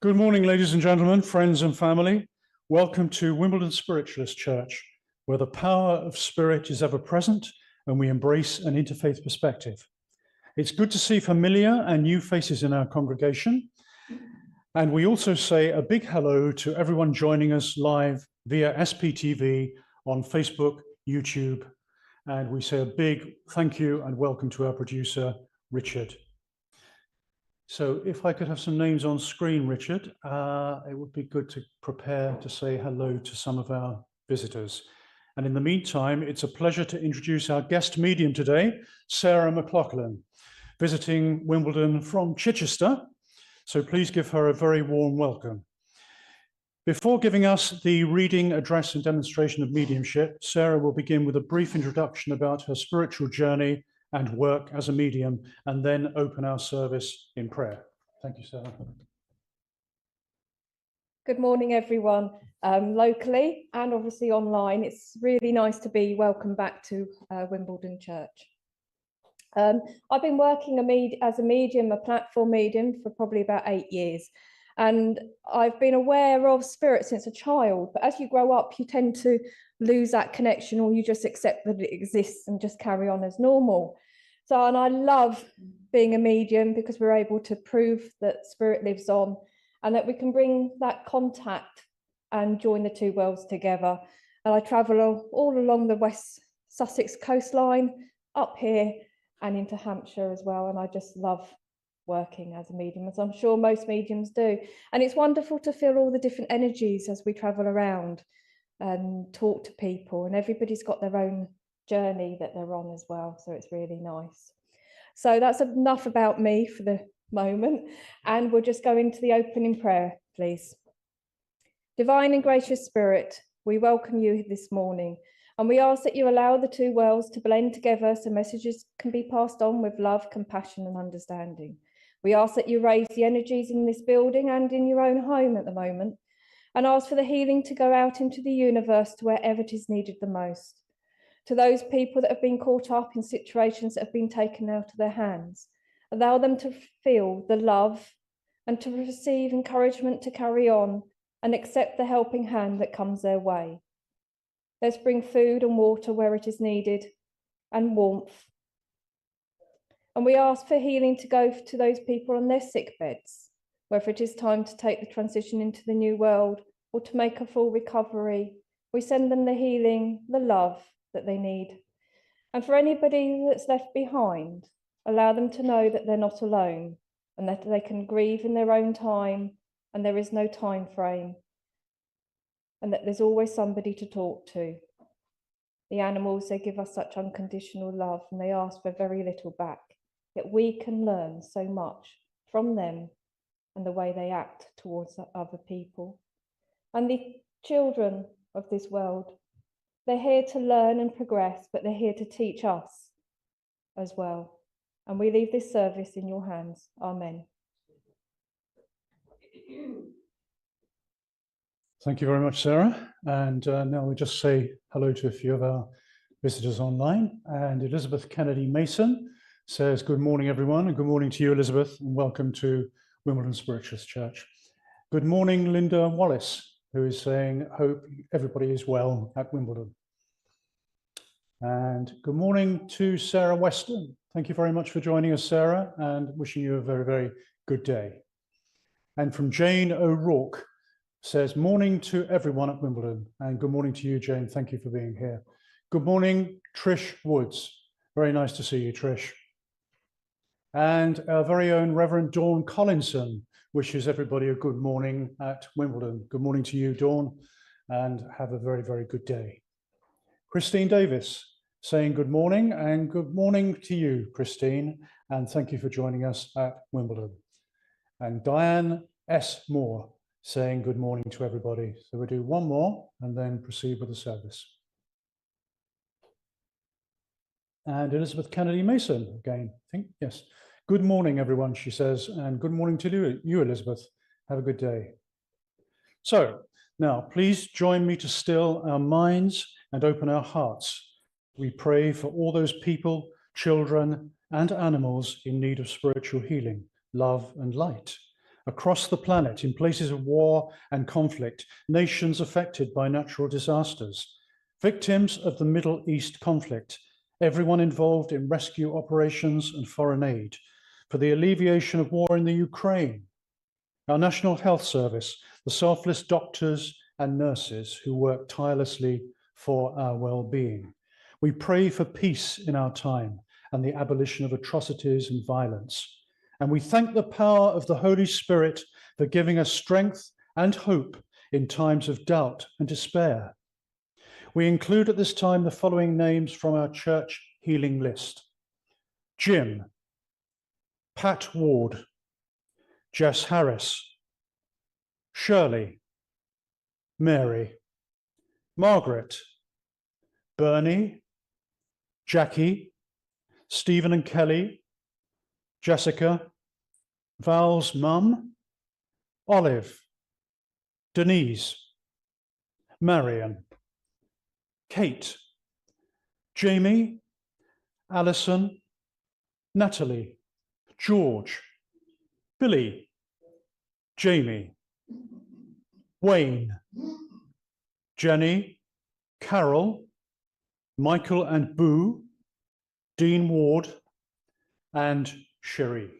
Good morning, ladies and gentlemen, friends and family. Welcome to Wimbledon Spiritualist Church, where the power of spirit is ever present and we embrace an interfaith perspective. It's good to see familiar and new faces in our congregation. And we also say a big hello to everyone joining us live via SPTV on Facebook, YouTube. And we say a big thank you and welcome to our producer, Richard. So if I could have some names on screen, Richard, it would be good to prepare to say hello to some of our visitors. And in the meantime, it's a pleasure to introduce our guest medium today, Sarah McLauchlan, visiting Wimbledon from Chichester. So please give her a very warm welcome. Before giving us the reading, address, and demonstration of mediumship, Sarah will begin with a brief introduction about her spiritual journey and work as a medium, and then open our service in prayer. Thank you, Sarah. Good morning, everyone, locally and obviously online. It's really nice to be welcome back to Wimbledon Church. I've been working as a medium, a platform medium, for probably about 8 years. And I've been aware of spirit since a child, but as you grow up, you tend to lose that connection, or you just accept that it exists and just carry on as normal. So, and I love being a medium because we're able to prove that spirit lives on and that we can bring that contact and join the two worlds together. And I travel all along the West Sussex coastline, up here and into Hampshire as well. And I just love working as a medium, as I'm sure most mediums do. And it's wonderful to feel all the different energies as we travel around and talk to people, and everybody's got their own journey that they're on as well, so it's really nice. So that's enough about me for the moment, and we'll just go into the opening prayer, please. Divine and gracious Spirit, we welcome you this morning, and we ask that you allow the two worlds to blend together so messages can be passed on with love, compassion, and understanding. We ask that you raise the energies in this building and in your own home at the moment, and ask for the healing to go out into the universe to wherever it is needed the most. To those people that have been caught up in situations that have been taken out of their hands, allow them to feel the love and to receive encouragement to carry on and accept the helping hand that comes their way. Let's bring food and water where it is needed, and warmth. And we ask for healing to go to those people on their sick beds, whether it is time to take the transition into the new world or to make a full recovery. We send them the healing, the love that they need. And for anybody that's left behind, allow them to know that they're not alone and that they can grieve in their own time, and there is no time frame, and that there's always somebody to talk to. The animals, they give us such unconditional love and they ask for very little back, yet we can learn so much from them and the way they act towards other people. And the children of this world, they're here to learn and progress, but they're here to teach us as well. And we leave this service in your hands. Amen. Thank you very much, Sarah. And now we just say hello to a few of our visitors online. And Elizabeth Kennedy Mason says, good morning, everyone. And good morning to you, Elizabeth, and welcome to Wimbledon Spiritualist Church. Good morning, Linda Wallace, who is saying, hope everybody is well at Wimbledon. And good morning to Sarah Weston. Thank you very much for joining us, Sarah, and wishing you a very, very good day. And from Jane O'Rourke, says, morning to everyone at Wimbledon. And good morning to you, Jane. Thank you for being here. Good morning, Trish Woods. Very nice to see you, Trish. And our very own Reverend Dawn Collinson wishes everybody a good morning at Wimbledon. Good morning to you, Dawn, and have a very, very good day. Christine Davis saying good morning, and good morning to you, Christine, and thank you for joining us at Wimbledon. And Diane S. Moore saying good morning to everybody. So we'll do one more and then proceed with the service. And Elizabeth Kennedy Mason again, I think, yes. Good morning, everyone, she says, and good morning to you, Elizabeth. Have a good day. So now, please join me to still our minds and open our hearts. We pray for all those people, children, and animals in need of spiritual healing, love, and light. across the planet in places of war and conflict, nations affected by natural disasters, victims of the Middle East conflict, everyone involved in rescue operations and foreign aid, for the alleviation of war in the Ukraine, our National Health Service, the selfless doctors and nurses who work tirelessly for our well-being. We pray for peace in our time and the abolition of atrocities and violence. And we thank the power of the Holy Spirit for giving us strength and hope in times of doubt and despair. We include at this time the following names from our church healing list: Jim, Pat Ward, Jess Harris, Shirley, Mary, Margaret, Bernie, Jackie, Stephen and Kelly, Jessica, Val's mum, Olive, Denise, Marion, Kate, Jamie, Alison, Natalie, George, Billy, Jamie, Wayne, Jenny, Carol, Michael and Boo, Dean Ward, and Cherie.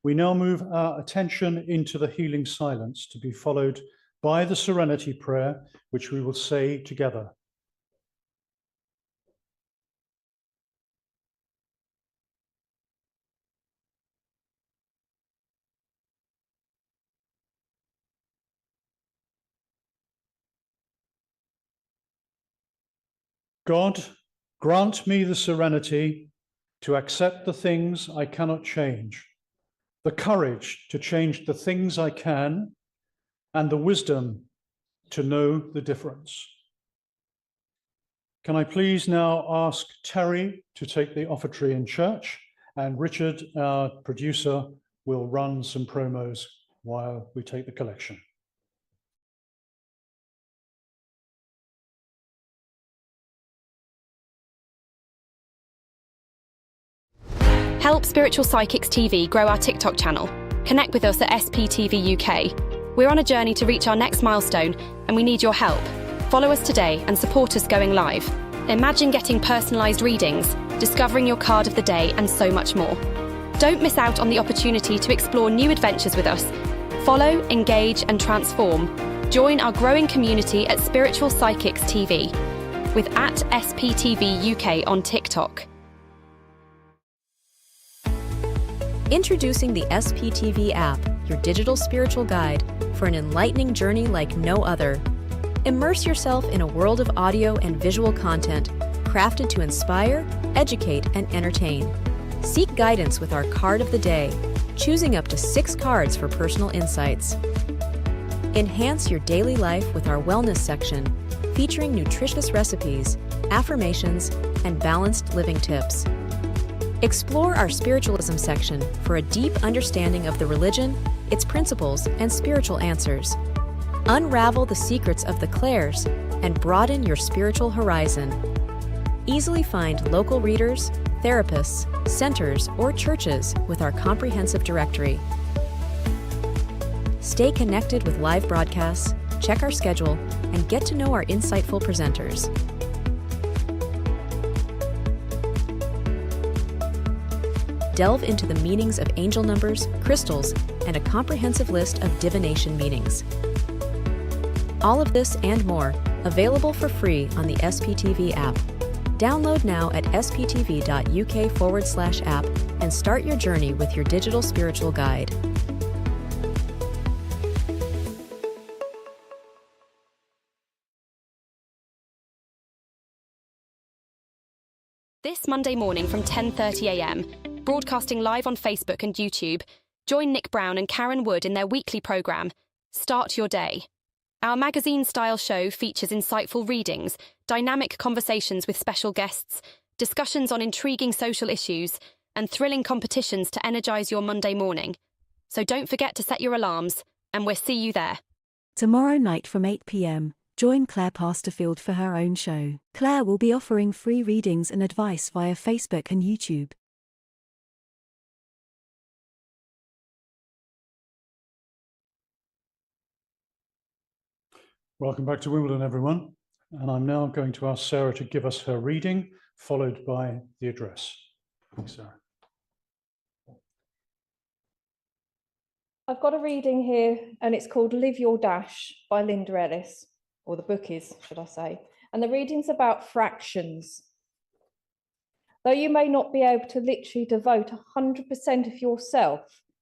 We now move our attention into the healing silence, to be followed by the serenity prayer, which we will say together. God, grant me the serenity to accept the things I cannot change, the courage to change the things I can, and the wisdom to know the difference. Can I please now ask Terry to take the offertory in church, and Richard, our producer, will run some promos while we take the collection. Help Spiritual Psychics TV grow our TikTok channel. Connect with us at SPTV UK. We're on a journey to reach our next milestone, and we need your help. Follow us today and support us going live. Imagine getting personalised readings, discovering your card of the day, and so much more. Don't miss out on the opportunity to explore new adventures with us. Follow, engage, and transform. Join our growing community at Spiritual Psychics TV with @SPTV UK on TikTok. Introducing the SPTV app, your digital spiritual guide for an enlightening journey like no other. Immerse yourself in a world of audio and visual content crafted to inspire, educate, and entertain. Seek guidance with our card of the day, choosing up to 6 cards for personal insights. Enhance your daily life with our wellness section, featuring nutritious recipes, affirmations, and balanced living tips. Explore our spiritualism section for a deep understanding of the religion, its principles, and spiritual answers. Unravel the secrets of the clairs and broaden your spiritual horizon. Easily find local readers, therapists, centers, or churches with our comprehensive directory. Stay connected with live broadcasts, check our schedule, and get to know our insightful presenters. Delve into the meanings of angel numbers, crystals, and a comprehensive list of divination meanings. All of this and more, available for free on the SPTV app. Download now at sptv.uk/app and start your journey with your digital spiritual guide. This Monday morning from 10:30 a.m, broadcasting live on Facebook and YouTube, join Nick Brown and Karen Wood in their weekly programme, Start Your Day. Our magazine-style show features insightful readings, dynamic conversations with special guests, discussions on intriguing social issues, and thrilling competitions to energise your Monday morning. So don't forget to set your alarms, and we'll see you there. Tomorrow night from 8 p.m, join Claire Pasterfield for her own show. Claire will be offering free readings and advice via Facebook and YouTube. Welcome back to Wimbledon, everyone. And I'm now going to ask Sarah to give us her reading, followed by the address. Thanks, Sarah. I've got a reading here, and it's called Live Your Dash by Linda Ellis, or the book is, should I say. And the reading's about fractions. Though you may not be able to literally devote 100% of yourself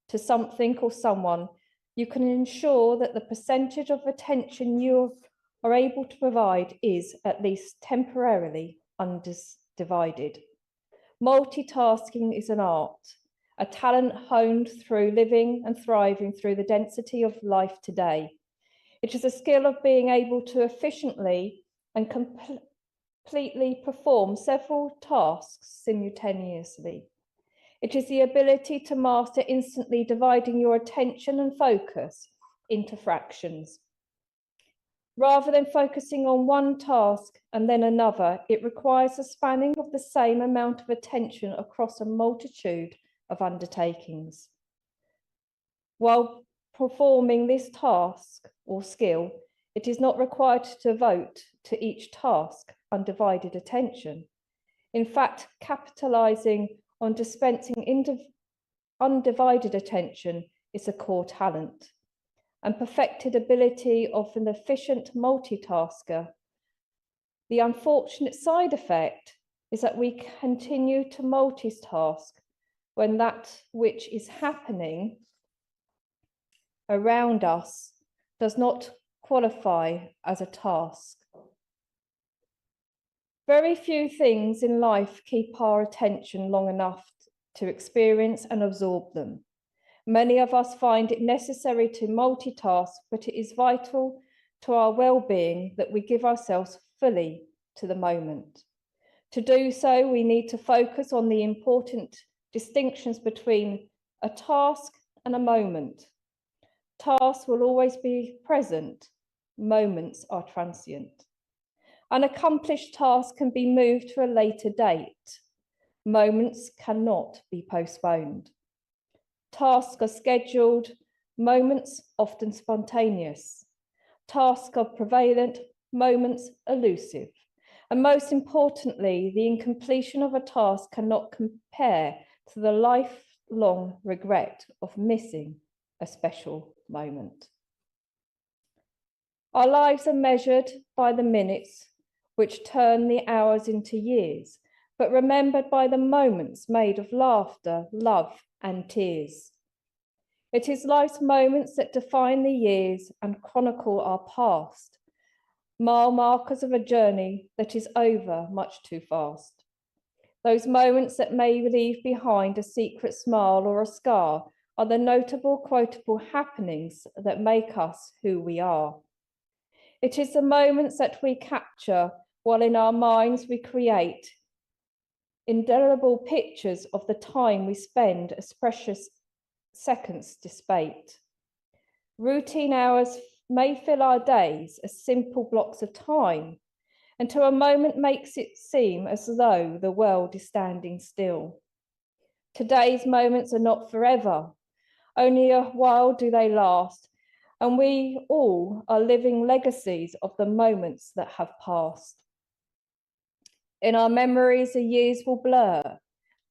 to something or someone, you can ensure that the percentage of attention you are able to provide is, at least temporarily, undivided. Multitasking is an art, a talent honed through living and thriving through the density of life today. It is a skill of being able to efficiently and completely perform several tasks simultaneously. It is the ability to master instantly dividing your attention and focus into fractions. Rather than focusing on one task and then another, it requires a spanning of the same amount of attention across a multitude of undertakings. While performing this task or skill, it is not required to devote to each task undivided attention. In fact, capitalizing on dispensing undivided attention is a core talent and perfected ability of an efficient multitasker. The unfortunate side effect is that we continue to multitask when that which is happening around us does not qualify as a task. Very few things in life keep our attention long enough to experience and absorb them. Many of us find it necessary to multitask, but it is vital to our well-being that we give ourselves fully to the moment. To do so, we need to focus on the important distinctions between a task and a moment. Tasks will always be present, moments are transient. An accomplished task can be moved to a later date. Moments cannot be postponed. Tasks are scheduled, moments often spontaneous. Tasks are prevalent, moments elusive. And most importantly, the incompletion of a task cannot compare to the lifelong regret of missing a special moment. Our lives are measured by the minutes which turn the hours into years, but remembered by the moments made of laughter, love, and tears. It is life's moments that define the years and chronicle our past, mile markers of a journey that is over much too fast. Those moments that may leave behind a secret smile or a scar are the notable, quotable happenings that make us who we are. It is the moments that we capture while in our minds we create indelible pictures of the time we spend as precious seconds dissipate. Routine hours may fill our days as simple blocks of time, until a moment makes it seem as though the world is standing still. Today's moments are not forever, only a while do they last, and we all are living legacies of the moments that have passed. In our memories, the years will blur,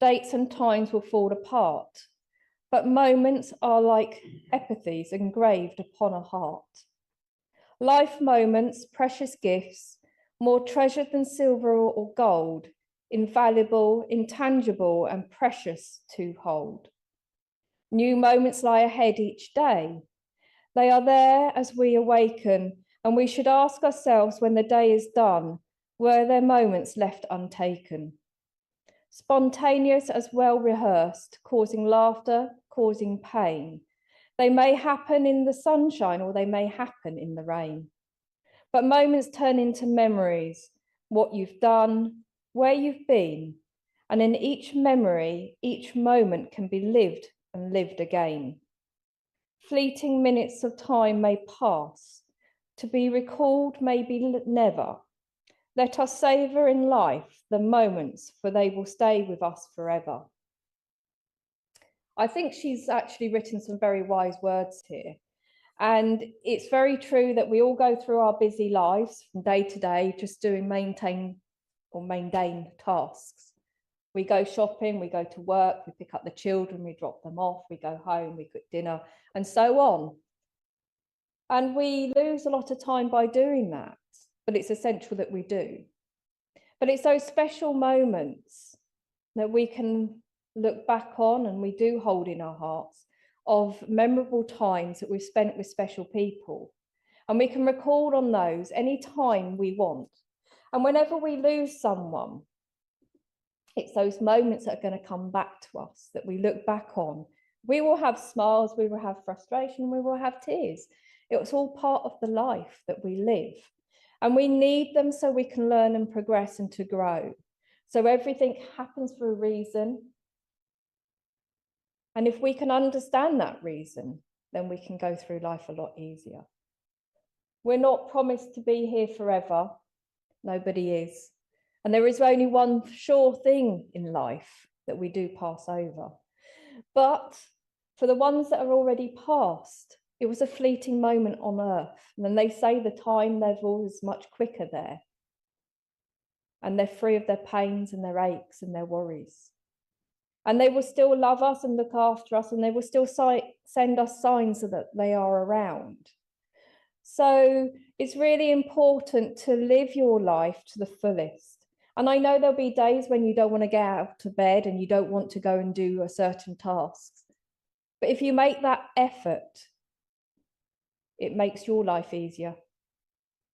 dates and times will fall apart, but moments are like epitaphs engraved upon a heart. Life moments, precious gifts, more treasured than silver or gold, invaluable, intangible, and precious to hold. New moments lie ahead each day. They are there as we awaken, and we should ask ourselves when the day is done, were there moments left untaken? Spontaneous as well rehearsed, causing laughter, causing pain. They may happen in the sunshine or they may happen in the rain. But moments turn into memories, what you've done, where you've been, and in each memory, each moment can be lived and lived again. Fleeting minutes of time may pass, to be recalled may be never. Let us savour in life the moments, for they will stay with us forever. I think she's actually written some very wise words here. And it's very true that we all go through our busy lives from day to day, just doing mundane tasks. We go shopping, we go to work, we pick up the children, we drop them off, we go home, we cook dinner, and so on. And we lose a lot of time by doing that, but it's essential that we do. But it's those special moments that we can look back on, and we do hold in our hearts, of memorable times that we've spent with special people. And we can recall on those any time we want. And whenever we lose someone, it's those moments that are going to come back to us, that we look back on. We will have smiles, we will have frustration, we will have tears. It's all part of the life that we live. And we need them so we can learn and progress and to grow. So everything happens for a reason. And if we can understand that reason, then we can go through life a lot easier. We're not promised to be here forever. Nobody is. And there is only one sure thing in life, that we do pass over. But for the ones that are already past, it was a fleeting moment on earth. And then they say the time level is much quicker there. And they're free of their pains and their aches and their worries. And they will still love us and look after us, and they will still send us signs so that they are around. So it's really important to live your life to the fullest. And I know there'll be days when you don't want to get out of bed and you don't want to go and do a certain task. But if you make that effort, it makes your life easier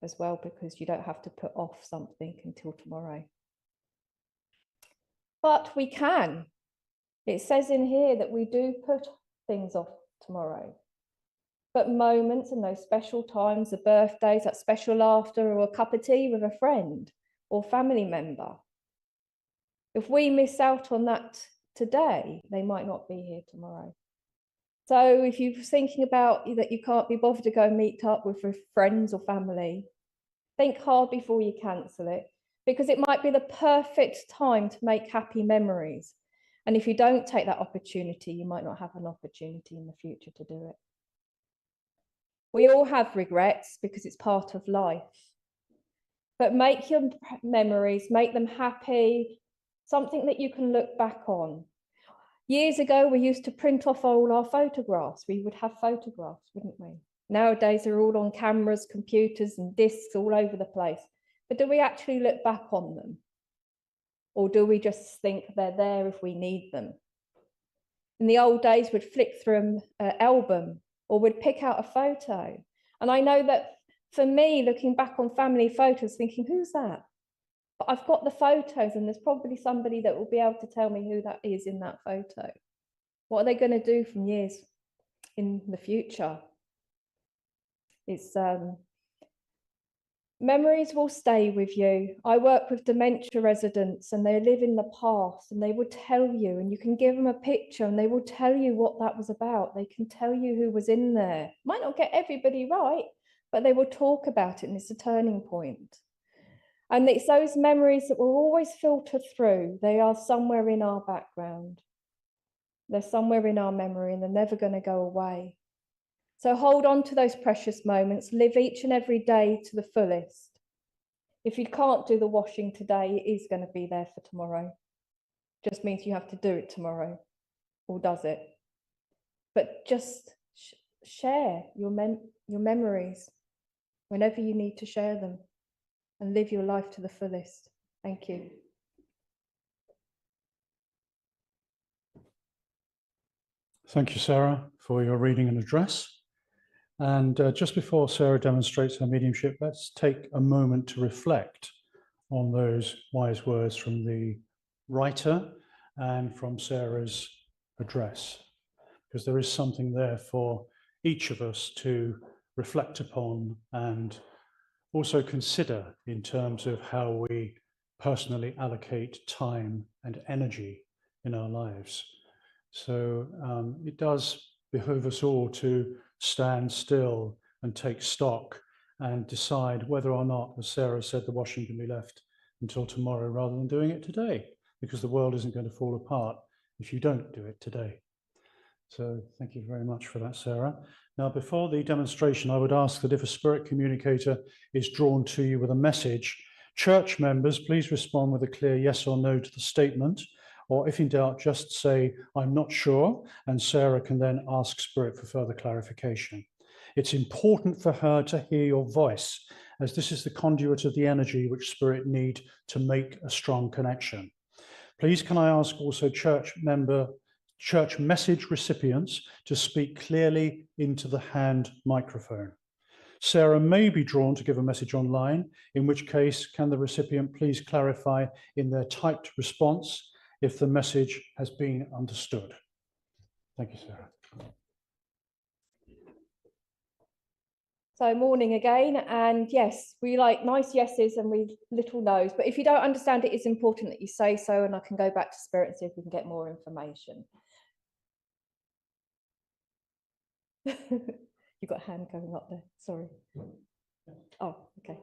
as well, because you don't have to put off something until tomorrow. But we can. It says in here that we do put things off tomorrow. But moments and those special times, the birthdays, that special laughter, or a cup of tea with a friend or family member, if we miss out on that today, they might not be here tomorrow. So if you're thinking about that you can't be bothered to go and meet up with friends or family, think hard before you cancel it, because it might be the perfect time to make happy memories. And if you don't take that opportunity, you might not have an opportunity in the future to do it. We all have regrets because it's part of life. But make your memories, make them happy, something that you can look back on. Years ago, we used to print off all our photographs. We would have photographs, wouldn't we? Nowadays, they're all on cameras, computers, and discs all over the place. But do we actually look back on them? Or do we just think they're there if we need them? In the old days, we'd flick through an album, or we'd pick out a photo. And I know that for me, looking back on family photos, thinking, who's that? But I've got the photos, and there's probably somebody that will be able to tell me who that is in that photo. What are they going to do from years in the future? It's memories will stay with you. I work with dementia residents, and they live in the past, and they will tell you, and you can give them a picture and they will tell you what that was about. They can tell you who was in there. Might not get everybody right, but they will talk about it, and it's a turning point. And it's those memories that will always filter through. They are somewhere in our background. They're somewhere in our memory, and they're never going to go away. So hold on to those precious moments. Live each and every day to the fullest. If you can't do the washing today, it is going to be there for tomorrow. Just means you have to do it tomorrow, or does it? But just share your memories whenever you need to share them, and live your life to the fullest. Thank you. Thank you, Sarah, for your reading and address. And just before Sarah demonstrates her mediumship, let's take a moment to reflect on those wise words from the writer and from Sarah's address, because there is something there for each of us to reflect upon and also consider in terms of how we personally allocate time and energy in our lives. So it does behoove us all to stand still and take stock and decide whether or not, as Sarah said, the washing can be left until tomorrow rather than doing it today, because the world isn't going to fall apart if you don't do it today. So thank you very much for that, Sarah. Now, before the demonstration, I would ask that if a spirit communicator is drawn to you with a message, church members, please respond with a clear yes or no to the statement, or if in doubt, just say, I'm not sure, and Sarah can then ask spirit for further clarification. It's important for her to hear your voice, as this is the conduit of the energy which spirit need to make a strong connection. Please can I ask also church message recipients to speak clearly into the hand microphone. Sarah may be drawn to give a message online, in which case can the recipient please clarify in their typed response if the message has been understood. Thank you, Sarah. So morning again, and yes, we like nice yeses and we little no's, but if you don't understand it, it's important that you say so, and I can go back to spirit and see if we can get more information. You've got a hand going up there, sorry. Oh, okay.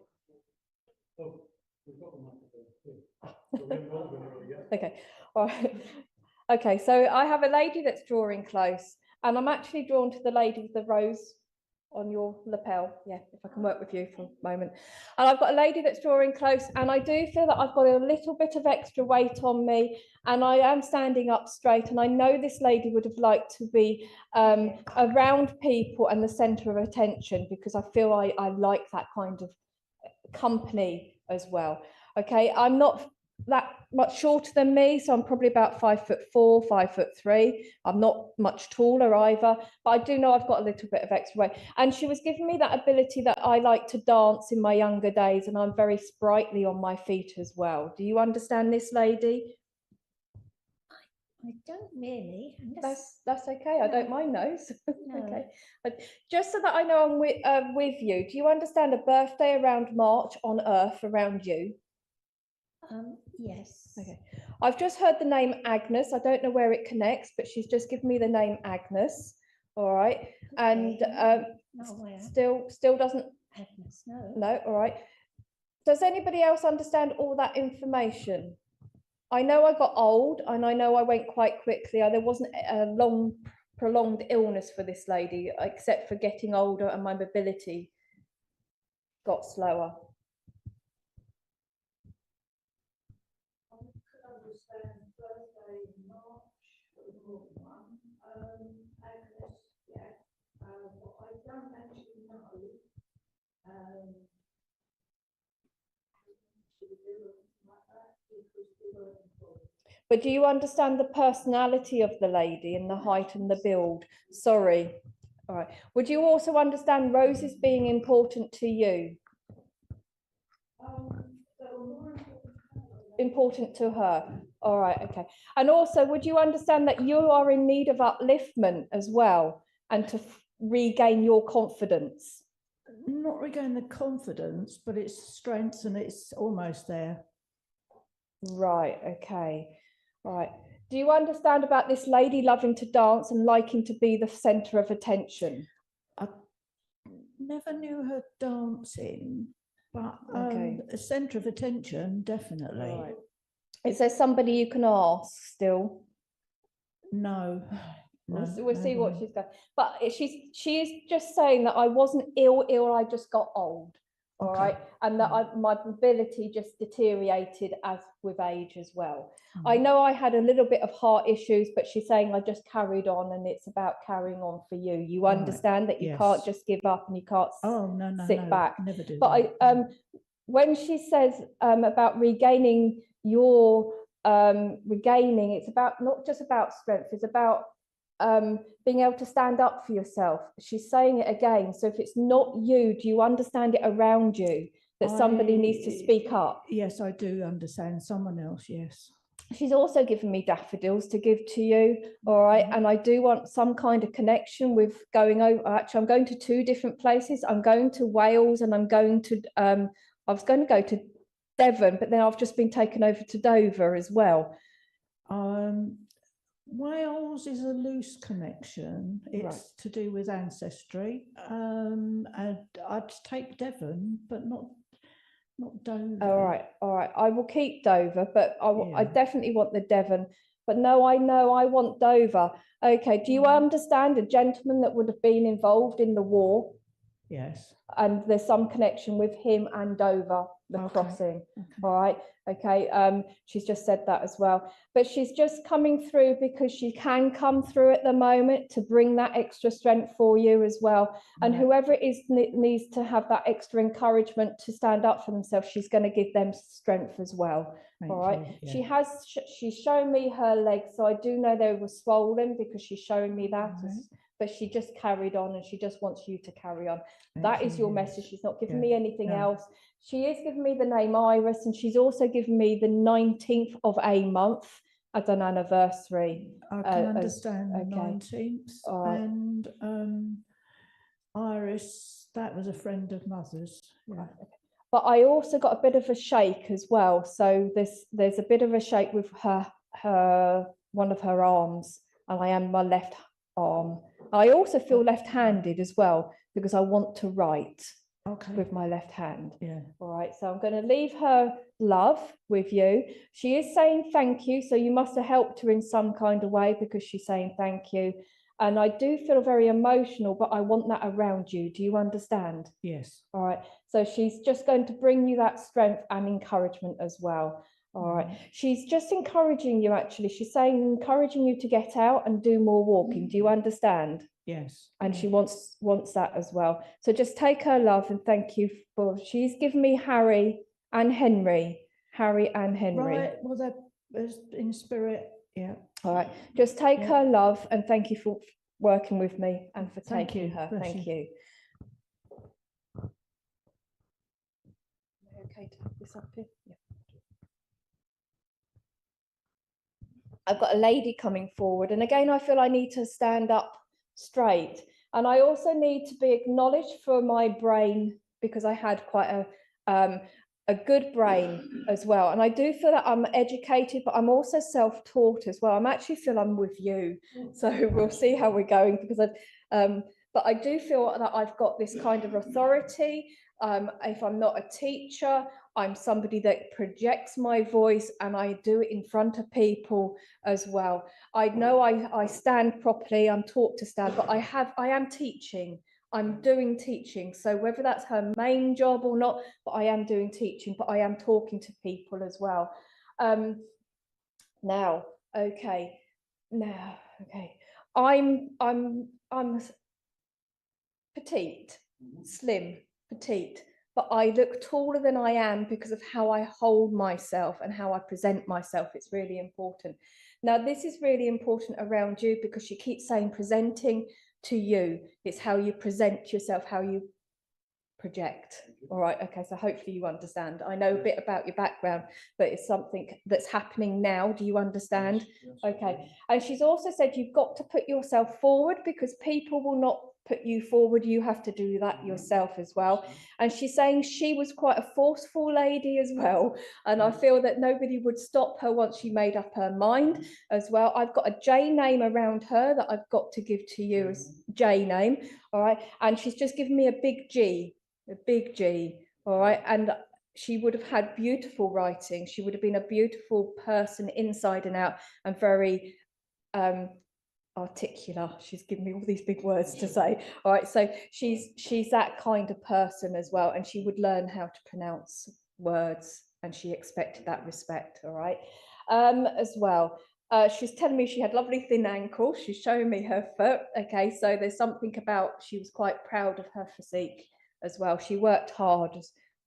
Oh, we've got the microphone. Okay, all right. Okay, so I have a lady that's drawing close, and I'm actually drawn to the lady with the rose on your lapel. Yeah, if I can work with you for a moment. And I've got a lady that's drawing close, and I do feel that I've got a little bit of extra weight on me, and I am standing up straight, and I know this lady would have liked to be around people and the centre of attention, because I feel I like that kind of company as well. Okay, I'm not that much shorter than me, so I'm probably about 5'4", 5'3". I'm not much taller either, but I do know I've got a little bit of extra weight. And she was giving me that ability that I like to dance in my younger days, and I'm very sprightly on my feet as well. Do you understand this lady? I don't really. That's okay. I don't mind those. No. Okay, but just so that I know I'm with you, do you understand a birthday around March on Earth around you? Yes. Okay. I've just heard the name Agnes. I don't know where it connects, but she's just given me the name Agnes. All right. And still doesn't. Agnes, no. No. All right. Does anybody else understand all that information? I know I got old, and I know I went quite quickly. There wasn't a long, prolonged illness for this lady, except for getting older and my mobility got slower. But do you understand the personality of the lady and the height and the build? Sorry. All right. Would you also understand roses being important to you? Important to her. All right. Okay. And also, would you understand that you are in need of upliftment as well, and to regain your confidence? Not regain the confidence, but it's strength, and it's almost there. Right. Okay. Right. Do you understand about this lady loving to dance and liking to be the centre of attention? I never knew her dancing, but Okay. a centre of attention, definitely. Right. Is there somebody you can ask still? No. We'll see what she's got. But she is just saying that I wasn't ill, I just got old. All Okay. right. And that my mobility just deteriorated as with age as well. I know I had a little bit of heart issues, but she's saying I just carried on, and it's about carrying on for you. You understand that you can't just give up, and you can't sit back. Never do. But when she says about regaining your regaining, it's about not just about strength, it's about being able to stand up for yourself. She's saying it again. So if it's not you, do you understand it around you that somebody needs to speak up? Yes, I do understand. Someone else, yes. She's also given me daffodils to give to you. All right. And I do want some kind of connection with going over. Actually, I'm going to 2 different places. I'm going to Wales, and I'm going to, I was going to go to Devon, but then I've just been taken over to Dover as well. Wales is a loose connection. It's to do with ancestry. And I'd take Devon, but not Dover. All right. I will keep Dover, but I definitely want the Devon. But no, I know I want Dover. Okay, do you understand a gentleman that would have been involved in the war? Yes. And there's some connection with him and Dover, the crossing. All right. Okay. She's just said that as well. But she's just coming through because she can come through at the moment to bring that extra strength for you as well. And whoever it is needs to have that extra encouragement to stand up for themselves, she's going to give them strength as well. All right. Yeah. She's shown me her legs, so I do know they were swollen because she's showing me that. But she just carried on, and she just wants you to carry on. That is your message. She's not giving me anything else. She is giving me the name Iris, and she's also given me the 19th of a month as an anniversary. I can understand the 19th. Right. And Iris, that was a friend of Mother's. Yeah. But I also got a bit of a shake as well. So there's a bit of a shake with her one of her arms, and I am my left arm. I also feel left-handed as well because I want to write with my left hand. Yeah. All right. So I'm going to leave her love with you. She is saying thank you. So you must have helped her in some kind of way because she's saying thank you. And I do feel very emotional, but I want that around you. Do you understand? Yes. All right. So she's just going to bring you that strength and encouragement as well. All right. She's just encouraging you, actually. She's saying, encouraging you to get out and do more walking. Do you understand? Yes. And she wants that as well. So just take her love and thank you for, she's given me Harry and Henry. Harry and Henry. Right. Well, they're in spirit. Yeah. All right. Just take her love and thank you for working with me and for taking her. Thank you. Okay to have this up here? Yeah. I've got a lady coming forward, and again I feel I need to stand up straight, and I also need to be acknowledged for my brain because I had quite a good brain as well, and I do feel that I'm educated, but I'm also self-taught as well. I'm actually feel I'm with you, so we'll see how we're going because but I do feel that I've got this kind of authority. If I'm not a teacher, I'm somebody that projects my voice, and I do it in front of people as well. I know I stand properly, I'm taught to stand, but I am teaching. I'm doing teaching. So whether that's her main job or not, but I am doing teaching, but I am talking to people as well. Now, okay. I'm petite, slim, petite, but I look taller than I am because of how I hold myself and how I present myself. It's really important. Now, this is really important around you because she keeps saying presenting to you. It's how you present yourself, how you project. All right. Okay. So hopefully you understand. I know a bit about your background, but it's something that's happening now. Do you understand? Okay. And she's also said you've got to put yourself forward because people will not put you forward. You have to do that yourself as well. And she's saying she was quite a forceful lady as well. And I feel that nobody would stop her once she made up her mind as well. I've got a J name around her that I've got to give to you as J name. All right. And she's just given me a big G. A big G, all right, and she would have had beautiful writing. She would have been a beautiful person inside and out, and very articulate. She's given me all these big words to say. All right, so she's that kind of person as well, and she would learn how to pronounce words, and she expected that respect. All right, as well. She's telling me she had lovely thin ankles. She's showing me her foot. Okay, so there's something about she was quite proud of her physique as well. She worked hard.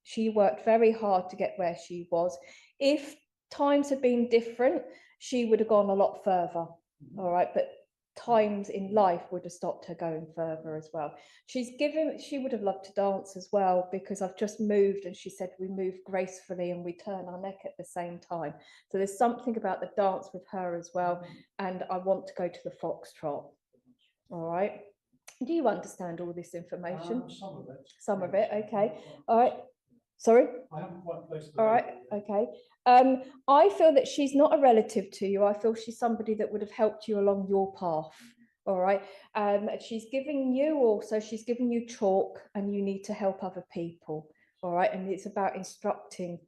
She worked very hard to get where she was. If times had been different, she would have gone a lot further. All right, but times in life would have stopped her going further as well. She would have loved to dance as well because I've just moved, and she said we move gracefully and we turn our neck at the same time. So there's something about the dance with her as well, and I want to go to the foxtrot. All right. Do you understand all this information? Some of it. Some of it, okay. All right. Sorry? I haven't quite placed it. All right, okay. I feel that she's not a relative to you. I feel she's somebody that would have helped you along your path. All right. She's giving you chalk, and you need to help other people. All right. And it's about instructing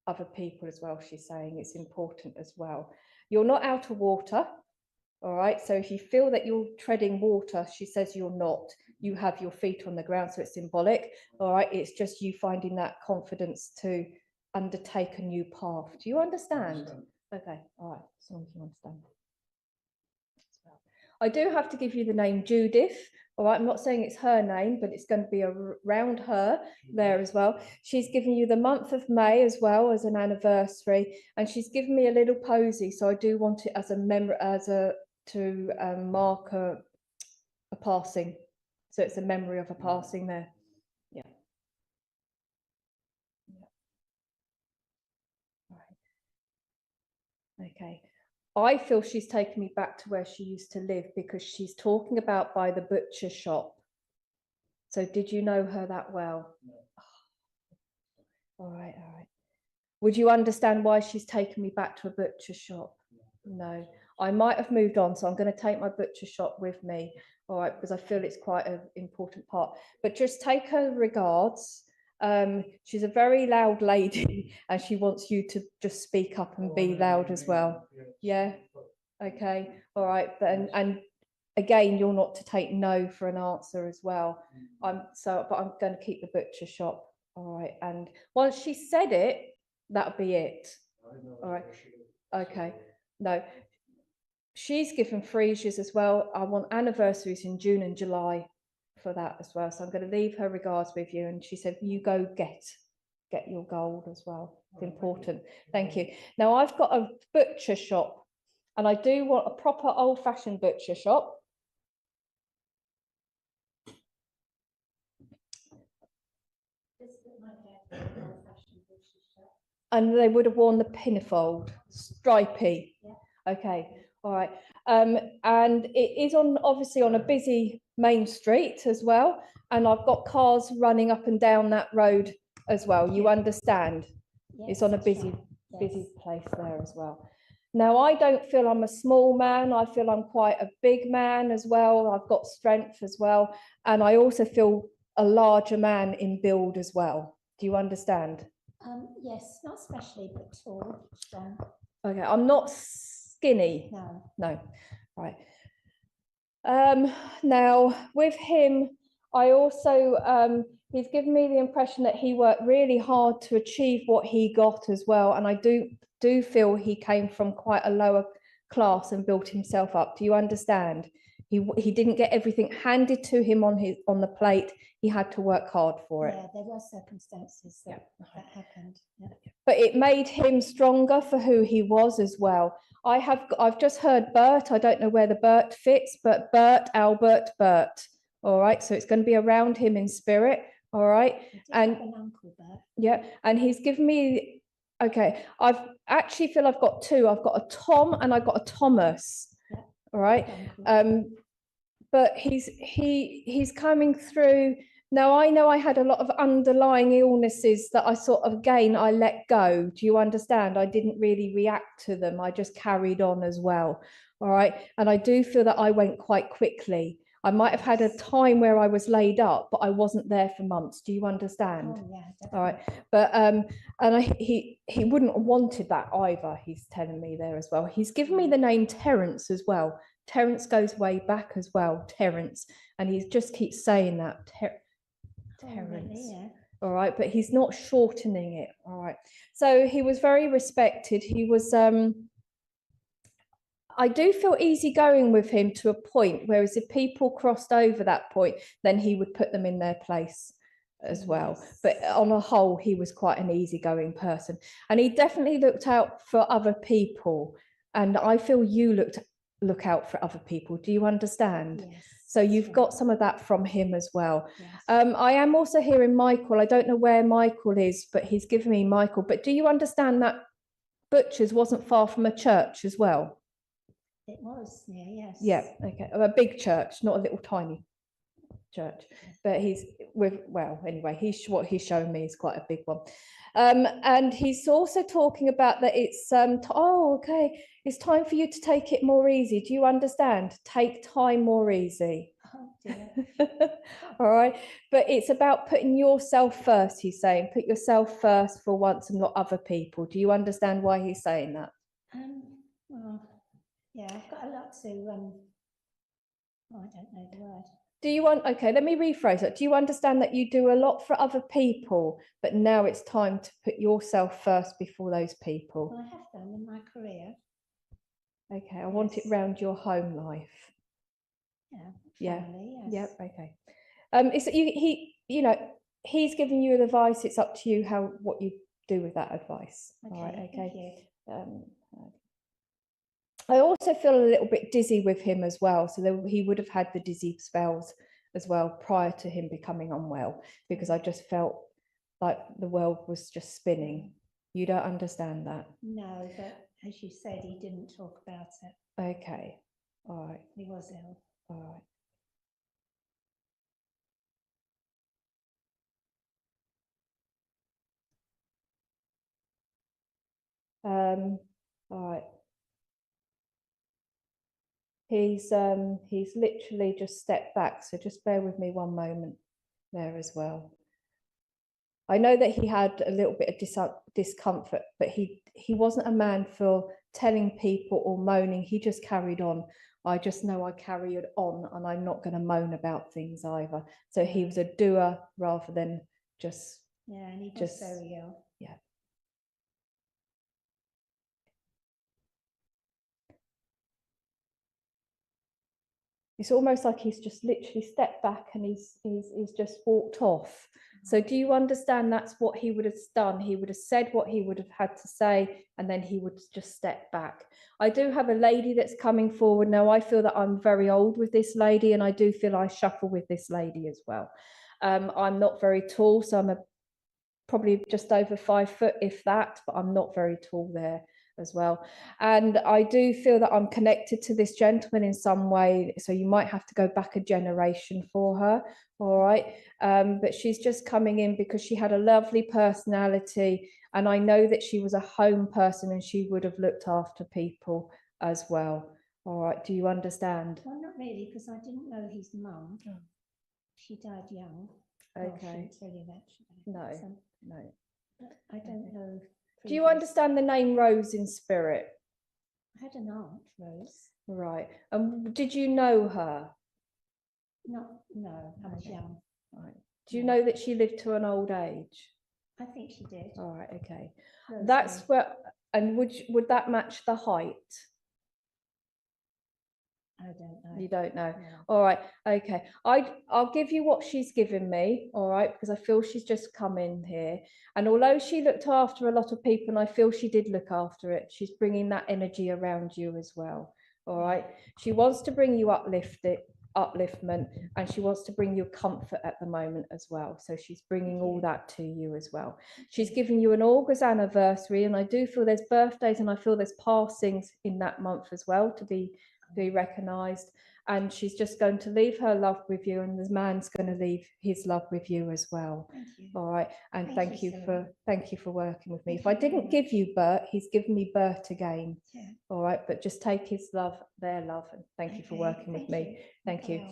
other people as well. She's saying it's important as well. You're not out of water. All right. So if you feel that you're treading water, she says you're not. You have your feet on the ground, so it's symbolic. All right. It's just you finding that confidence to undertake a new path. Do you understand? Okay. All right. As long as you understand. I do have to give you the name Judith. All right, I'm not saying it's her name, but it's going to be around her there as well. She's given you the month of May as well as an anniversary, and she's given me a little posy. So I do want it as a memory, to mark a passing. So it's a memory of a passing there. Yeah. All right. Okay. I feel she's taken me back to where she used to live, because she's talking about by the butcher shop. So did you know her that well? No. Oh. All right, all right. Would you understand why she's taken me back to a butcher shop? No. I might have moved on, so I'm going to take my butcher shop with me, all right, because I feel it's quite an important part. But just take her regards. She's a very loud lady, and she wants you to just speak up and be loud as well. Yeah. Okay. All right. But and again, you're not to take no for an answer as well. But I'm going to keep the butcher shop. All right. And once she said it, that'll be it. All right. Okay. No. She's given freesias as well. I want anniversaries in June and July for that as well. So I'm going to leave her regards with you. And she said, you go get your gold as well. It's important. Thank you. Now I've got a butcher shop, and I do want a proper old-fashioned butcher shop. And they would have worn the pinafore, stripy. Yeah. Okay. All right. And it is obviously on a busy main street as well. And I've got cars running up and down that road as well. You understand? Yes, it's on a busy place there as well. Now, I don't feel I'm a small man. I feel I'm quite a big man as well. I've got strength as well. And I also feel a larger man in build as well. Do you understand? Yes, not especially, but tall, strong. Okay, I'm not skinny. No. Right. Now with him, I also he's given me the impression that he worked really hard to achieve what he got as well, and I do feel he came from quite a lower class and built himself up. Do you understand? He didn't get everything handed to him on the plate. He had to work hard for it. Yeah, there were circumstances that happened. Yeah. But it made him stronger for who he was as well. I've just heard Bert. I don't know where the Bert fits, but Bert, Albert, Bert. All right. So it's going to be around him in spirit. All right. And an uncle Bert. Yeah. And he's given me. Okay. I've actually feel I've got two. I've got a Tom and I've got a Thomas. Yeah. All right. But he's coming through. Now, I know I had a lot of underlying illnesses that I I let go. Do you understand? I didn't really react to them. I just carried on as well. All right. And I do feel that I went quite quickly. I might have had a time where I was laid up, but I wasn't there for months. Do you understand? Oh, yeah, definitely. All right. But he wouldn't have wanted that either. He's telling me there as well. He's given me the name Terence as well. Terence goes way back as well. Terence. And he just keeps saying that. Terence. Really, yeah. All right, but he's not shortening it. All right. So he was very respected. He was I do feel easygoing with him to a point, whereas if people crossed over that point, then he would put them in their place as well. Yes. But on a whole, he was quite an easygoing person. And he definitely looked out for other people. And I feel you look out for other people. Do you understand? Yes. So you've got some of that from him as well. Yes. I am also hearing Michael. I don't know where Michael is, but he's given me Michael. But do you understand that Butcher's wasn't far from a church as well? It was, yes. Yeah, okay. A big church, not a little tiny church. But anyway, what he's showing me is quite a big one. And he's also talking about that it's it's time for you to take it more easy. Do you understand? Take time more easy. Oh, dear. All right. But it's about putting yourself first, he's saying. Put yourself first for once and not other people. Do you understand why he's saying that? Well, Yeah, I've got a lot to, I don't know the word. Do you want, okay, let me rephrase it. Do you understand that you do a lot for other people, but now it's time to put yourself first before those people? Well, I have done in my career. Okay, I want it Yes. round your home life. Yeah. Family, yes. Yep, okay. It's he's giving you advice. It's up to you what you do with that advice. Okay, All right, thank okay. you. I also feel a little bit dizzy with him as well. So he would have had the dizzy spells as well prior to him becoming unwell, because I just felt like the world was just spinning. You don't understand that? No, but as you said, he didn't talk about it. Okay, all right, He was ill. all right. All right. He's literally just stepped back, so just bear with me one moment there as well. I know that he had a little bit of discomfort, but he wasn't a man for telling people or moaning. He just carried on. I just know I carry it on, and I'm not going to moan about things either. So he was a doer rather than just. Yeah, and he was very ill. Yeah. It's almost like he's just literally stepped back and he's just walked off. So do you understand that's what he would have done? He would have said what he would have had to say, and then he would just step back. I do have a lady that's coming forward now. I feel that I'm very old with this lady, and I do feel I shuffle with this lady as well. I'm not very tall, so I'm probably just over 5 foot, if that, but I'm not very tall there as well. And I do feel that I'm connected to this gentleman in some way, so you might have to go back a generation for her. All right, but she's just coming in because she had a lovely personality, and I know that she was a home person and she would have looked after people as well. All right, do you understand? Well, not really, because I didn't know his mum. She died young. Okay. Well, I shouldn't tell you that, should I? No, So, no. I don't know. Do you understand the name Rose in spirit? I had an aunt, Rose. Right. And did you know her? No, I was young. Right. Do you know that she lived to an old age? I think she did. All right, okay. Rosemary. That's where, and would that match the height? I don't know. You don't know. No. All right, okay. I'll give you what she's given me, all right, because I feel she's just come in here. And although she looked after a lot of people, and I feel she did look after it, she's bringing that energy around you as well. All right. She wants to bring you upliftment, and she wants to bring you comfort at the moment as well. So she's bringing all that to you as well. She's giving you an August anniversary, and I do feel there's birthdays, and I feel there's passings in that month as well to be recognized. And she's just going to leave her love with you, and the man's going to leave his love with you as well. Thank you. All right, and thank you Sarah. for working with me. Thank If I you very didn't give you Bert, he's given me Bert again. Yeah. All right, but just take his love, their love, and thank you for working with me. Thank you.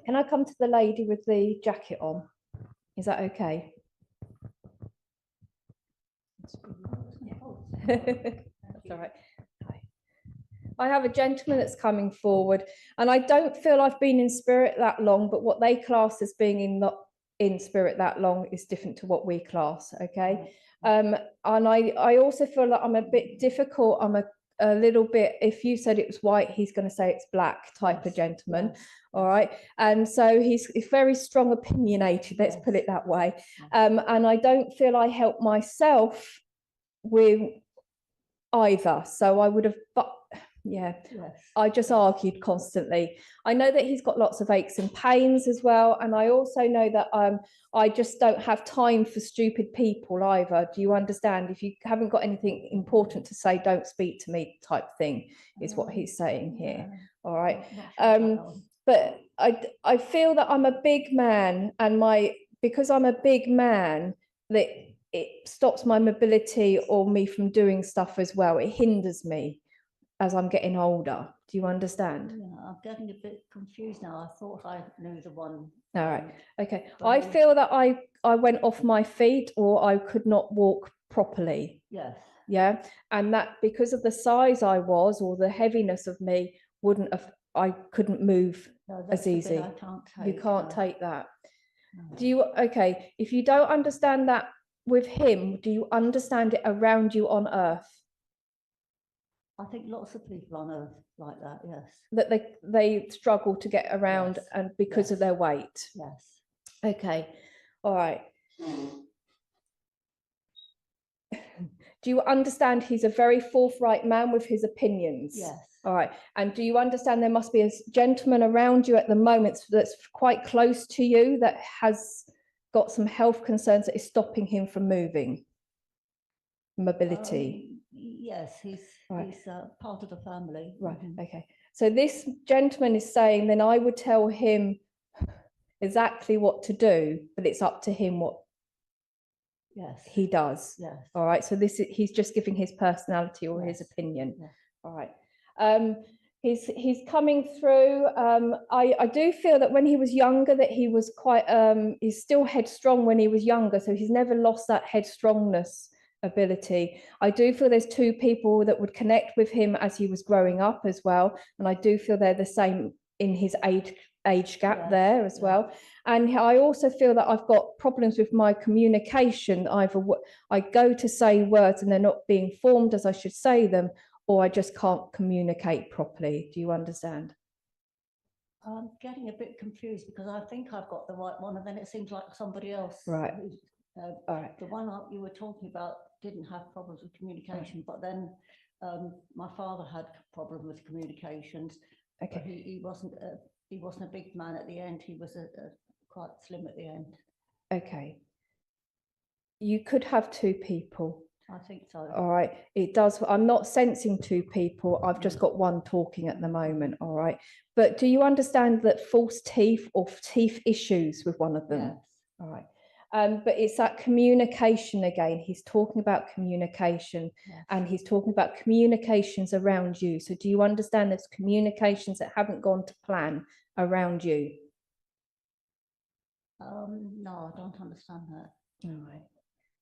Can I come to the lady with the jacket on? Is that okay? That's all right. Hi. I have a gentleman that's coming forward, and I don't feel I've been in spirit that long, but what they class as being in spirit that long is different to what we class, okay? And I also feel like I'm a bit difficult. I'm a little bit, if you said it was white, he's going to say it's black type of gentleman. All right. And so he's very strong opinionated, let's put it that way. And I don't feel I help myself with either. So I would have, but yeah, I just argued constantly. I know that he's got lots of aches and pains as well. And I also know that I just don't have time for stupid people either. Do you understand? If you haven't got anything important to say, don't speak to me type thing is what he's saying here. All right. But I feel that I'm a big man, and because I'm a big man, that it stops my mobility or me from doing stuff as well. It hinders me as I'm getting older. Do you understand? Yeah, I'm getting a bit confused now. I thought I knew the one. All right. Okay. I feel that I went off my feet, or I could not walk properly. Yes. Yeah. And that because of the size I was, or the heaviness of me, I couldn't move No, as that's the bit easy. I can't take. You can't no. take that. No. Okay, if you don't understand that with him, do you understand it around you on earth? I think lots of people on earth like that, yes. That they struggle to get around, Yes. and because of their weight. Yes. Okay, all right. Do you understand he's a very forthright man with his opinions? Yes. All right. And do you understand there must be a gentleman around you at the moment that's quite close to you that has got some health concerns that is stopping him from moving? Mobility. Yes, he's part of the family. Right. Okay. So this gentleman is saying, then I would tell him exactly what to do, but it's up to him what he does. Yes. All right. So he's just giving his personality or his opinion. Yes. All right. He's coming through. I do feel that when he was younger, that he was quite he's still headstrong when he was younger, so he's never lost that headstrongness ability. I do feel there's two people that would connect with him as he was growing up as well, and I do feel they're the same in his age gap there as well. And I also feel that I've got problems with my communication. Either I go to say words and they're not being formed as I should say them, or I just can't communicate properly. Do you understand? I'm getting a bit confused because I think I've got the right one, and then it seems like somebody else. Right. All right. The one you were talking about didn't have problems with communication, but then my father had problems with communications. Okay. He wasn't a big man at the end. He was quite slim at the end. Okay. You could have two people. I think so. All right. It does. I'm not sensing two people. I've just got one talking at the moment. All right. But do you understand that false teeth or teeth issues with one of them? Yes. All right. But it's that communication again. He's talking about communication, and he's talking about communications around you. So do you understand there's communications that haven't gone to plan around you? No, I don't understand that. All right.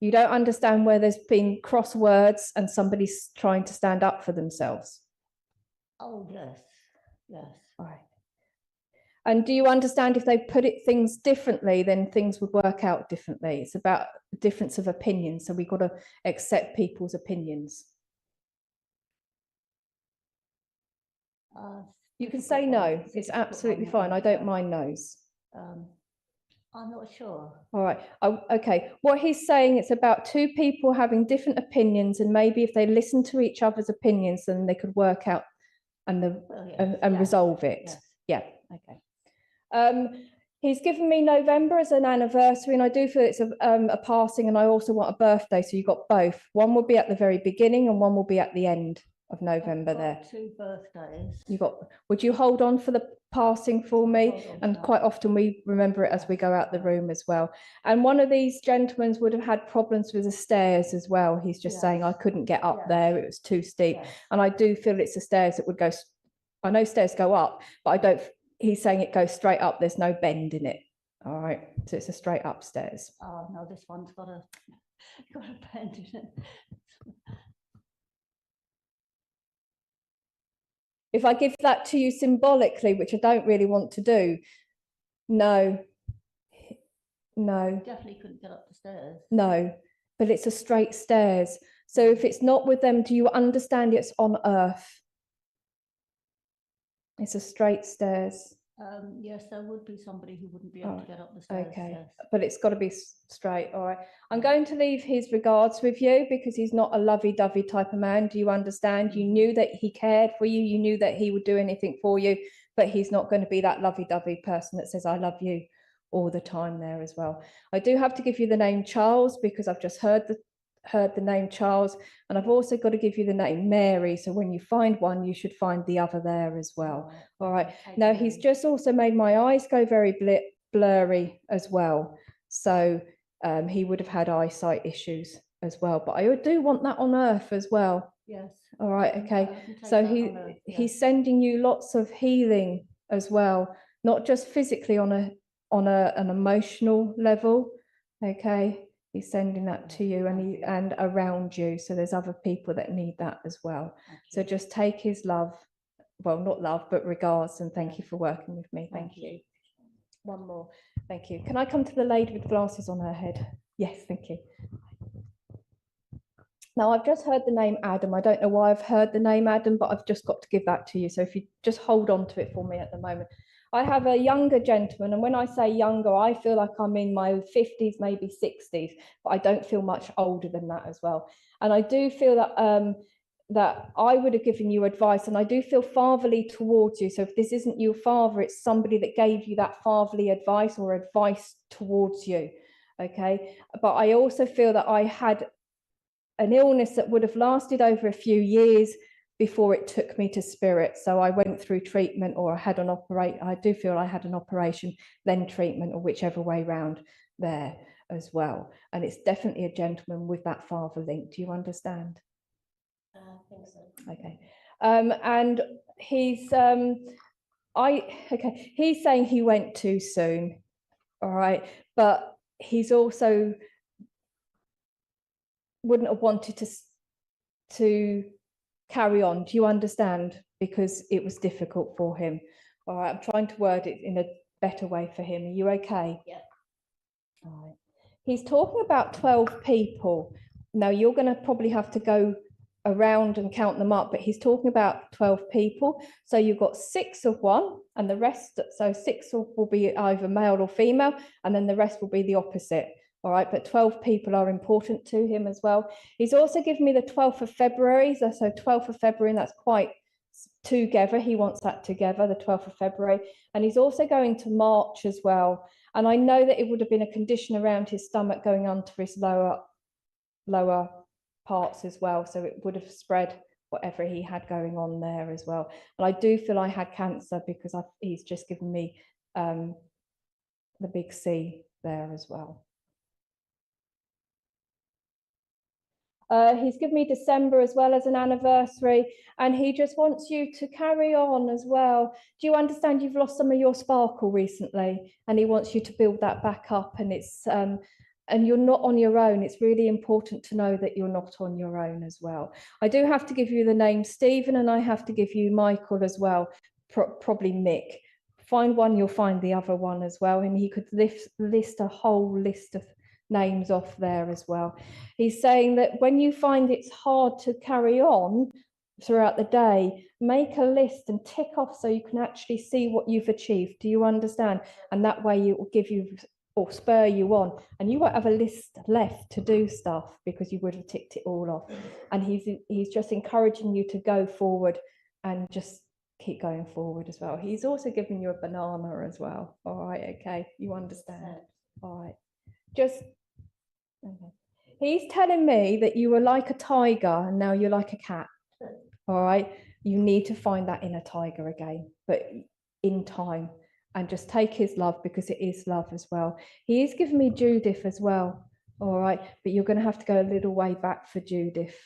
You don't understand where there's been cross words and somebody's trying to stand up for themselves? Oh, yes. Yes. All right. And do you understand if they put things differently, then things would work out differently? It's about a difference of opinion. So we've got to accept people's opinions. You can say no. It's absolutely fine. I don't mind no's. I'm not sure. All right. Okay. What he's saying, it's about two people having different opinions, and maybe if they listen to each other's opinions, then they could work out and resolve it. Yes. Yeah. Okay. He's given me November as an anniversary, and I do feel it's a passing, and I also want a birthday. So you've got both. One will be at the very beginning, and one will be at the end of November. There. 2 birthdays. Would you hold on for the passing for me? And quite often we remember it as we go out the room as well. And one of these gentlemen would have had problems with the stairs as well. He's just saying, I couldn't get up there. It was too steep. And I do feel it's the stairs that would go. I know stairs go up, but I don't. He's saying it goes straight up. There's no bend in it. All right. So it's a straight up stairs. Oh no, this one's got a bend in it. If I give that to you symbolically, which I don't really want to do, no. Definitely couldn't get up the stairs. No, but it's a straight stairs. So if it's not with them, do you understand it's on earth? It's a straight stairs. Yes, there would be somebody who wouldn't be able to get up the stairs. Okay, yes. but it's got to be straight. All right. I'm going to leave his regards with you because he's not a lovey-dovey type of man. Do you understand? You knew that he cared for you. You knew that he would do anything for you, but he's not going to be that lovey-dovey person that says, I love you all the time there as well. I do have to give you the name Charles because I've just heard the name Charles, and I've also got to give you the name Mary. So when you find one, you should find the other there as well. All right. Now he's just also made my eyes go very blurry as well. So he would have had eyesight issues as well. But I do want that on earth as well. Yes. All right. Okay. So he's sending you lots of healing as well, not just physically on an emotional level. Okay. He's sending that to you and around you. So there's other people that need that as well. So just take his love, well, not love, but regards, and thank you for working with me. Thank you. One more. Thank you. Can I come to the lady with glasses on her head? Yes, thank you. Now, I've just heard the name Adam. I don't know why I've heard the name Adam, but I've just got to give that to you. So if you just hold on to it for me at the moment. I have a younger gentleman, and when I say younger, I feel like I'm in my 50s, maybe 60s, but I don't feel much older than that as well. And I do feel that that I would have given you advice, and I do feel fatherly towards you. So if this isn't your father, it's somebody that gave you that fatherly advice or advice towards you. Okay. But I also feel that I had an illness that would have lasted over a few years before it took me to spirit. So I went through treatment, or I had an operation. I do feel I had an operation, then treatment, or whichever way round there as well. And it's definitely a gentleman with that father link. Do you understand? I think so. Okay. And he's he's saying he went too soon. All right. But he's also wouldn't have wanted to carry on. Do you understand? Because it was difficult for him. All right, I'm trying to word it in a better way for him. Are you okay? Yeah. All right. He's talking about 12 people. Now, you're going to probably have to go around and count them up, but he's talking about 12 people. So you've got 6 of one, and the rest, so 6 will be either male or female, and then the rest will be the opposite. All right, but 12 people are important to him as well. He's also given me the 12th of February. So 12th of February, and that's quite together. He wants that together, the 12th of February. And he's also going to March as well. And I know that it would have been a condition around his stomach going onto his lower parts as well. So it would have spread whatever he had going on there as well. And I do feel I had cancer because he's just given me the big C there as well. He's given me December as well as an anniversary, and he just wants you to carry on as well. Do you understand you've lost some of your sparkle recently, and he wants you to build that back up, and it's and you're not on your own. It's really important to know that you're not on your own as well. I do have to give you the name Stephen, and I have to give you Michael as well, probably Mick. Find one, you'll find the other one as well, and he could list a whole list of names off there as well. He's saying that when you find it's hard to carry on throughout the day, make a list and tick off so you can actually see what you've achieved. Do you understand? And that way it will give you or spur you on, and you won't have a list left to do stuff because you would have ticked it all off. And he's just encouraging you to go forward and just keep going forward as well. He's also giving you a banana as well. All right, okay, you understand. All right. Just okay. He's telling me that you were like a tiger and now you're like a cat. All right. You need to find that inner tiger again, but in time, and just take his love because it is love as well. He is giving me Judith as well. All right. But you're going to have to go a little way back for Judith.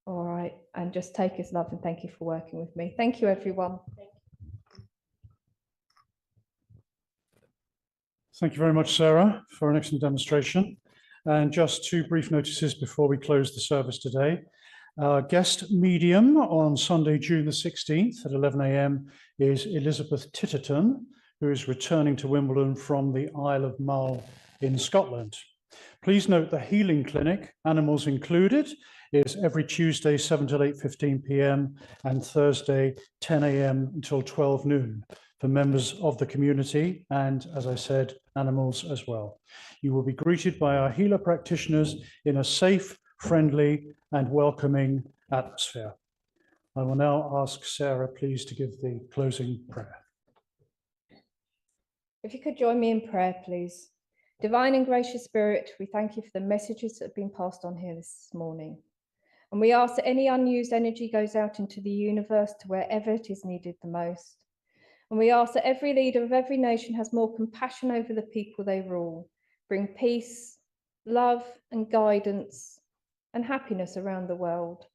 All right. And just take his love, and thank you for working with me. Thank you, everyone. Thank you very much, Sarah, for an excellent demonstration. And just 2 brief notices before we close the service today. Our guest medium on Sunday, June the 16th at 11 a.m. is Elizabeth Titterton, who is returning to Wimbledon from the Isle of Mull in Scotland. Please note the healing clinic, animals included, is every Tuesday 7 till 8:15 p.m. and Thursday 10 a.m. until 12 noon. For members of the community and, as I said, animals as well. You will be greeted by our healer practitioners in a safe, friendly, and welcoming atmosphere. I will now ask Sarah, please, to give the closing prayer. If you could join me in prayer, please. Divine and gracious Spirit, we thank you for the messages that have been passed on here this morning. And we ask that any unused energy goes out into the universe to wherever it is needed the most. And we ask that every leader of every nation has more compassion over the people they rule, bring peace, love and guidance and happiness around the world,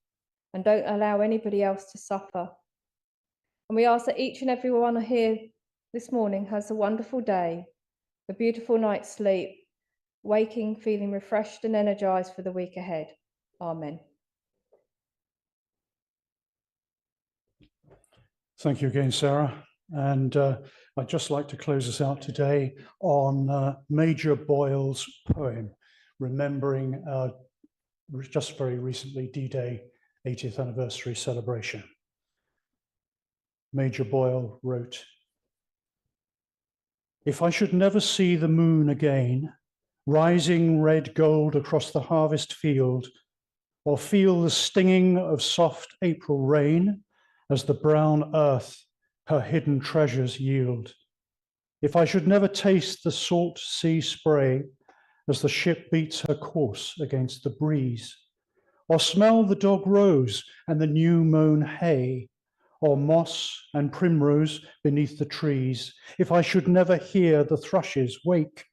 and don't allow anybody else to suffer. And we ask that each and every one here this morning has a wonderful day, a beautiful night's sleep, waking feeling refreshed and energized for the week ahead. Amen. Thank you again, Sarah. And I'd just like to close us out today on Major Boyle's poem, remembering just very recently D-Day 80th anniversary celebration. Major Boyle wrote, "If I should never see the moon again, rising red gold across the harvest field, or feel the stinging of soft April rain as the brown earth her hidden treasures yield, if I should never taste the salt sea spray as the ship beats her course against the breeze, or smell the dog rose and the new mown hay, or moss and primrose beneath the trees, if I should never hear the thrushes wake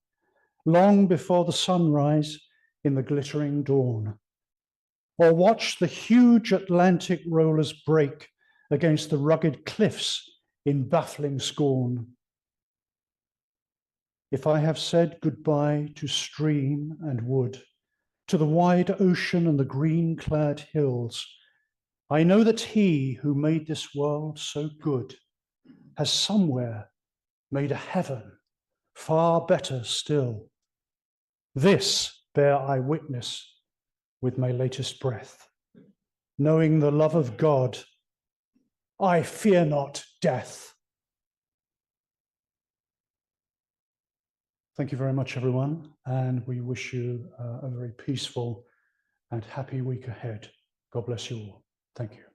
long before the sunrise in the glittering dawn, or watch the huge Atlantic rollers break against the rugged cliffs in baffling scorn, if I have said goodbye to stream and wood, to the wide ocean and the green-clad hills, I know that he who made this world so good has somewhere made a heaven far better still. This bear I witness with my latest breath, knowing the love of God, I fear not death." Thank you very much, everyone, and we wish you a very peaceful and happy week ahead. God bless you all. Thank you.